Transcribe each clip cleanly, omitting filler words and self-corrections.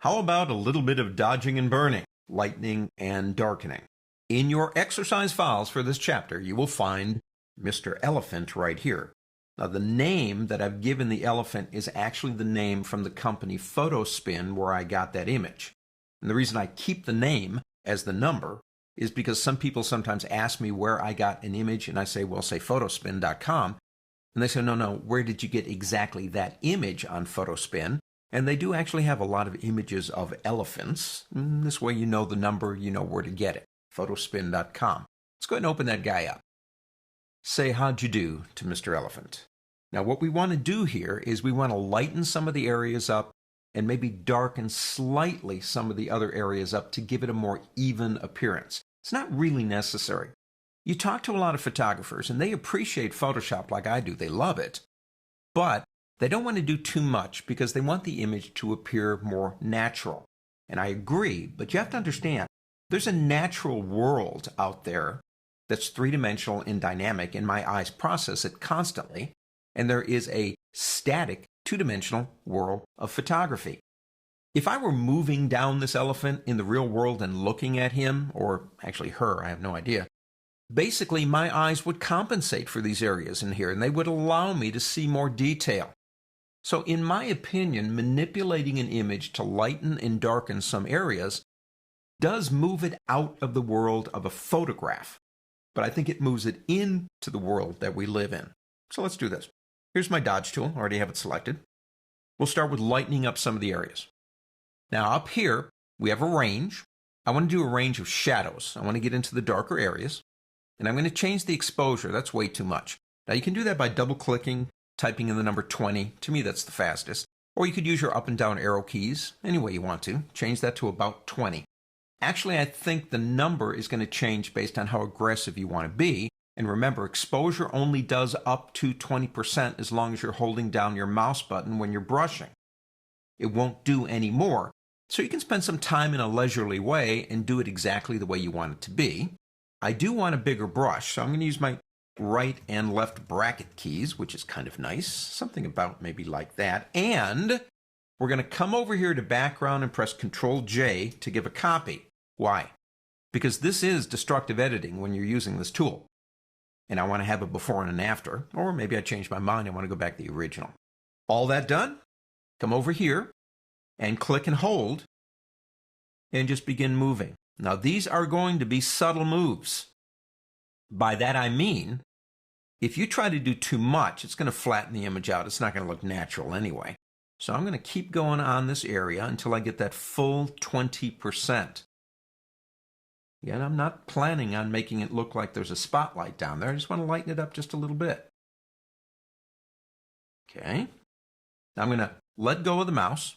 How about a little bit of dodging and burning, lightening and darkening? In your exercise files for this chapter, you will find Mr. Elephant right here. Now, the name that I've given the elephant is actually the name from the company Photospin where I got that image. And the reason I keep the name as the number is because some people sometimes ask me where I got an image, and I say, well, say photospin.com. And they say, no, where did you get exactly that image on Photospin? And they do actually have a lot of images of elephants. This way you know the number, you know where to get it. Photospin.com. Let's go ahead and open that guy up. Say how'd you do to Mr. Elephant. Now what we want to do here is we want to lighten some of the areas up and maybe darken slightly some of the other areas up to give it a more even appearance. It's not really necessary. You talk to a lot of photographers and they appreciate Photoshop like I do. They love it. But they don't want to do too much because they want the image to appear more natural. And I agree, but you have to understand, there's a natural world out there that's three-dimensional and dynamic, and my eyes process it constantly. And there is a static, two-dimensional world of photography. If I were moving down this elephant in the real world and looking at him, or actually her, I have no idea, basically my eyes would compensate for these areas in here, and they would allow me to see more detail. So in my opinion, manipulating an image to lighten and darken some areas does move it out of the world of a photograph. But I think it moves it into the world that we live in. So let's do this. Here's my dodge tool. I already have it selected. We'll start with lightening up some of the areas. Now up here, we have a range. I want to do a range of shadows. I want to get into the darker areas. And I'm going to change the exposure. That's way too much. Now you can do that by double-clicking, typing in the number 20. To me, that's the fastest. Or you could use your up and down arrow keys any way you want to. Change that to about 20. Actually, I think the number is going to change based on how aggressive you want to be. And remember, exposure only does up to 20% as long as you're holding down your mouse button when you're brushing. It won't do any more. So you can spend some time in a leisurely way and do it exactly the way you want it to be. I do want a bigger brush, so I'm going to use my right and left bracket keys, which is kind of nice. Something about maybe like that. And we're going to come over here to background and press Control-J to give a copy. Why? Because this is destructive editing when you're using this tool. And I want to have a before and an after, or maybe I changed my mind, I want to go back to the original. All that done, come over here and click and hold and just begin moving. Now these are going to be subtle moves. By that I mean, if you try to do too much, it's going to flatten the image out. It's not going to look natural anyway. So I'm going to keep going on this area until I get that full 20%. Again, I'm not planning on making it look like there's a spotlight down there. I just want to lighten it up just a little bit. Okay. Now I'm going to let go of the mouse.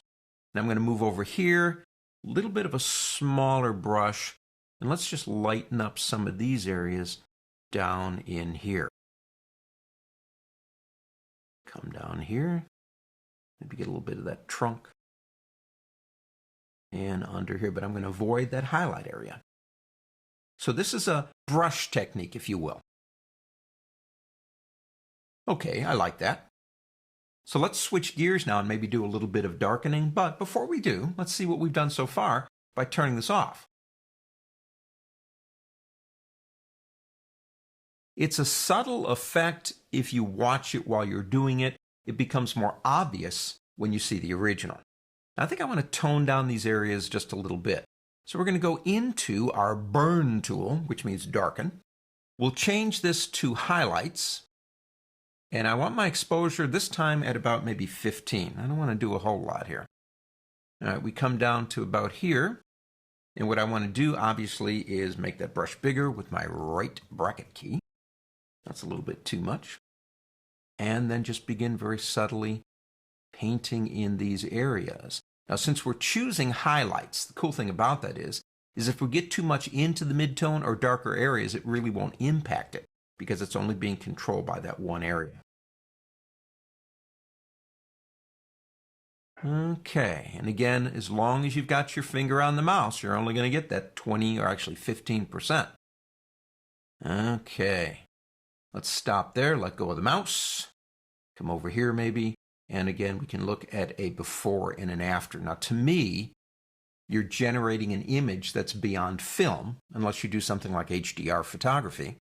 And I'm going to move over here, a little bit of a smaller brush. And let's just lighten up some of these areas down in here. Come down here. Maybe get a little bit of that trunk. And under here, but I'm going to avoid that highlight area. So this is a brush technique, if you will. Okay, I like that. So let's switch gears now and maybe do a little bit of darkening. But before we do, let's see what we've done so far by turning this off. It's a subtle effect if you watch it while you're doing it. It becomes more obvious when you see the original. I think I want to tone down these areas just a little bit. So we're going to go into our burn tool, which means darken. We'll change this to highlights. And I want my exposure this time at about maybe 15. I don't want to do a whole lot here. All right, we come down to about here. And what I want to do, obviously, is make that brush bigger with my right bracket key. That's a little bit too much. And then just begin very subtly painting in these areas. Now, since we're choosing highlights, the cool thing about that is if we get too much into the midtone or darker areas, it really won't impact it because it's only being controlled by that one area. Okay, and again, as long as you've got your finger on the mouse, you're only going to get that 20 or actually 15%. Okay, let's stop there, let go of the mouse, come over here maybe. And again, we can look at a before and an after. Now, to me, You're generating an image that's beyond film, unless you do something like HDR photography,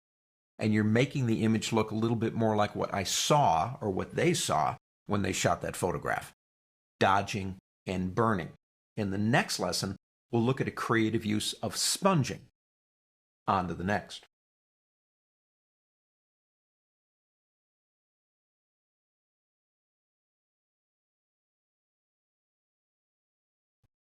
and you're making the image look a little bit more like what I saw or what they saw when they shot that photograph. Dodging and burning. In the next lesson, we'll look at a creative use of sponging. On to the next.